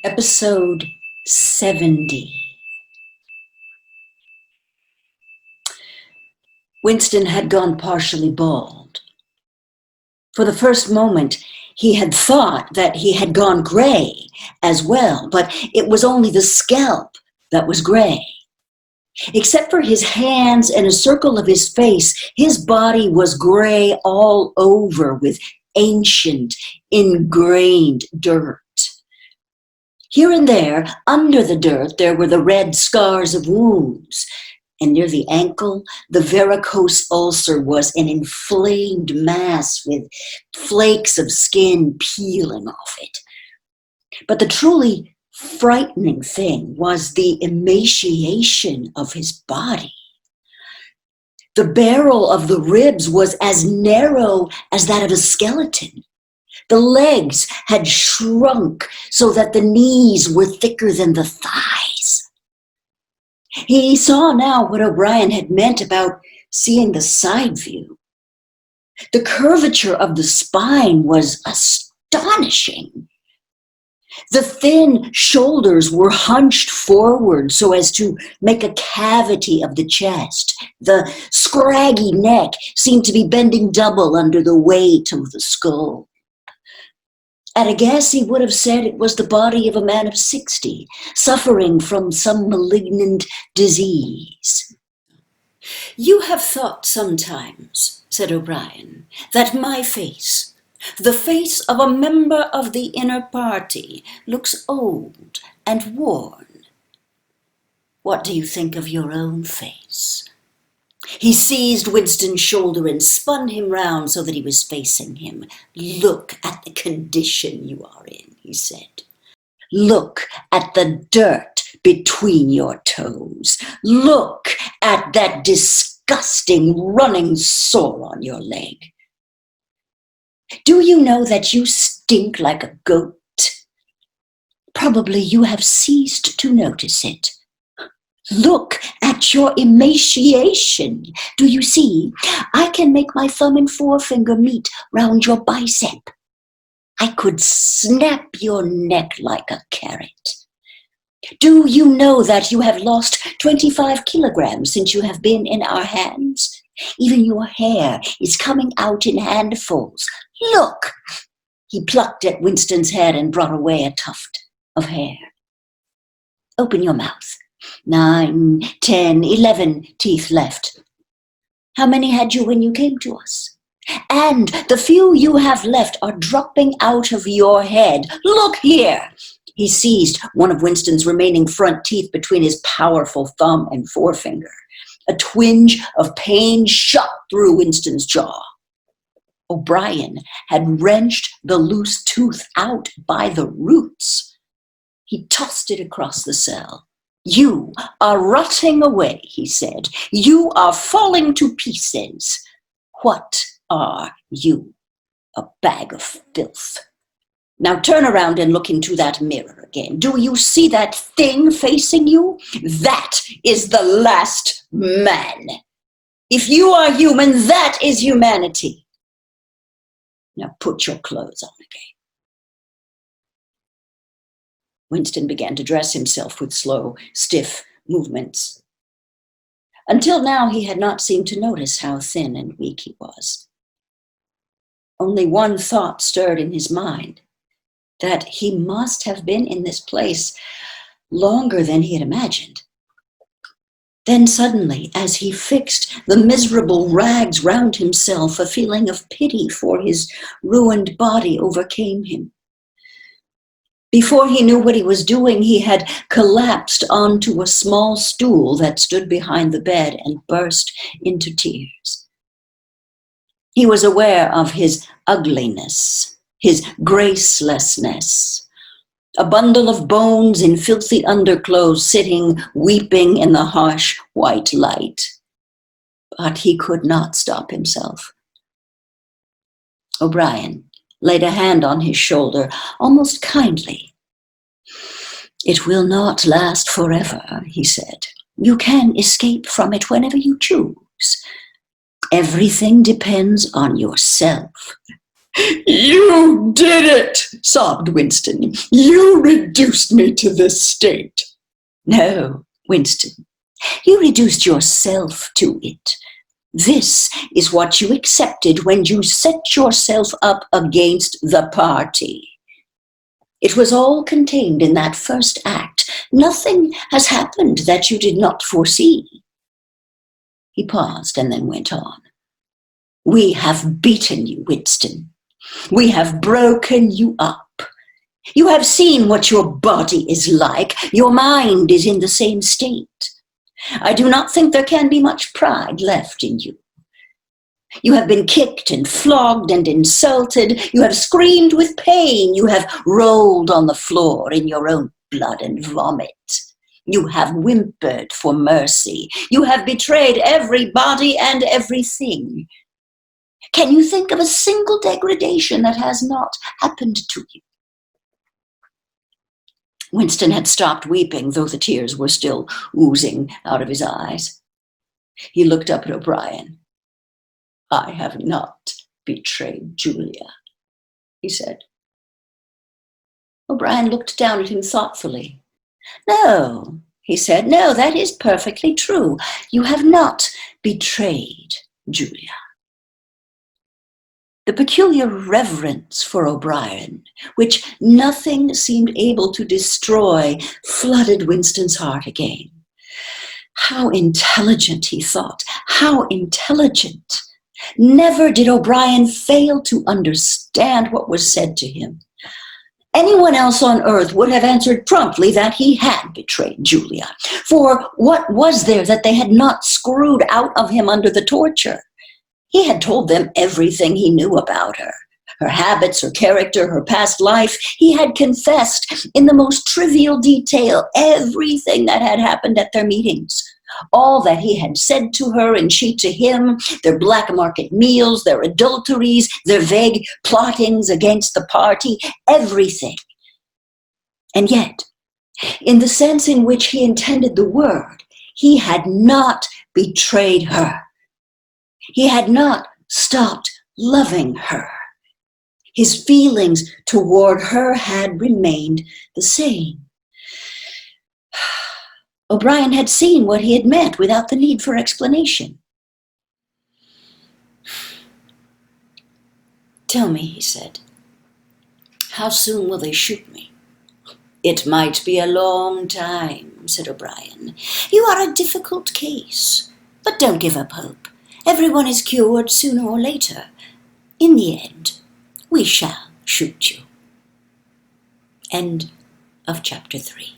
Episode 70. Winston had gone partially bald. For the first moment, he had thought that he had gone gray as well, but it was only the scalp that was gray. Except for his hands and a circle of his face, his body was gray all over with ancient, ingrained dirt. Here and there, under the dirt, there were the red scars of wounds, and near the ankle, the varicose ulcer was an inflamed mass with flakes of skin peeling off it. But the truly frightening thing was the emaciation of his body. The barrel of the ribs was as narrow as that of a skeleton. The legs had shrunk so that the knees were thicker than the thighs. He saw now what O'Brien had meant about seeing the side view. The curvature of the spine was astonishing. The thin shoulders were hunched forward so as to make a cavity of the chest. The scraggy neck seemed to be bending double under the weight of the skull. At a guess, he would have said it was the body of a man of 60, suffering from some malignant disease. "You have thought sometimes," said O'Brien, "that my face, the face of a member of the inner party, looks old and worn. What do you think of your own face?" He seized Winston's shoulder and spun him round so that he was facing him. "Look at the condition you are in," he said. "Look at the dirt between your toes. Look at that disgusting running sore on your leg. Do you know that you stink like a goat? Probably you have ceased to notice it. Look at your emaciation. Do you see? I can make my thumb and forefinger meet round your bicep. I could snap your neck like a carrot. Do you know that you have lost 25 kilograms since you have been in our hands? Even your hair is coming out in handfuls. Look!" He plucked at Winston's head and brought away a tuft of hair. "Open your mouth. 9, 10, 11 teeth left. How many had you when you came to us? And the few you have left are dropping out of your head. Look here!" He seized one of Winston's remaining front teeth between his powerful thumb and forefinger. A twinge of pain shot through Winston's jaw. O'Brien had wrenched the loose tooth out by the roots. He tossed it across the cell. "You are rotting away," he said. "You are falling to pieces. What are you? A bag of filth. Now turn around and look into that mirror again. Do you see that thing facing you? That is the last man. If you are human, that is humanity. Now put your clothes on again." Winston began to dress himself with slow, stiff movements. Until now, he had not seemed to notice how thin and weak he was. Only one thought stirred in his mind, that he must have been in this place longer than he had imagined. Then suddenly, as he fixed the miserable rags round himself, a feeling of pity for his ruined body overcame him. Before he knew what he was doing, he had collapsed onto a small stool that stood behind the bed and burst into tears. He was aware of his ugliness, his gracelessness, a bundle of bones in filthy underclothes sitting weeping in the harsh white light. But he could not stop himself. O'Brien laid a hand on his shoulder, almost kindly. "It will not last forever," he said. "You can escape from it whenever you choose. Everything depends on yourself. You did it, sobbed Winston. You reduced me to this state. No, Winston, you reduced yourself to it. This is what you accepted when you set yourself up against the party. It was all contained in that first act. Nothing has happened that you did not foresee. He paused and then went on. We have beaten you, Winston. We have broken you up. You have seen what your body is like. Your mind is in the same state. I do not think there can be much pride left in you. You have been kicked and flogged and insulted. You have screamed with pain. You have rolled on the floor in your own blood and vomit. You have whimpered for mercy. You have betrayed everybody and everything. Can you think of a single degradation that has not happened to you? Winston had stopped weeping, though the tears were still oozing out of his eyes. He looked up at O'Brien. I have not betrayed Julia, he said. O'Brien looked down at him thoughtfully. No, he said, no, that is perfectly true. You have not betrayed Julia. The peculiar reverence for O'Brien, which nothing seemed able to destroy, flooded Winston's heart again. How intelligent, he thought, how intelligent. Never did O'Brien fail to understand what was said to him. Anyone else on earth would have answered promptly that he had betrayed Julia. For what was there that they had not screwed out of him under the torture? He had told them everything he knew about her. Her habits, her character, her past life. He had confessed in the most trivial detail everything that had happened at their meetings. All that he had said to her and she to him, their black market meals, their adulteries, their vague plottings against the party, everything. And yet, in the sense in which he intended the word, he had not betrayed her. He had not stopped loving her. His feelings toward her had remained the same. O'Brien had seen what he had meant without the need for explanation. Tell me, he said, how soon will they shoot me? It might be a long time, said O'Brien. You are a difficult case, but don't give up hope. Everyone is cured sooner or later. In the end, we shall shoot you. End of chapter 3.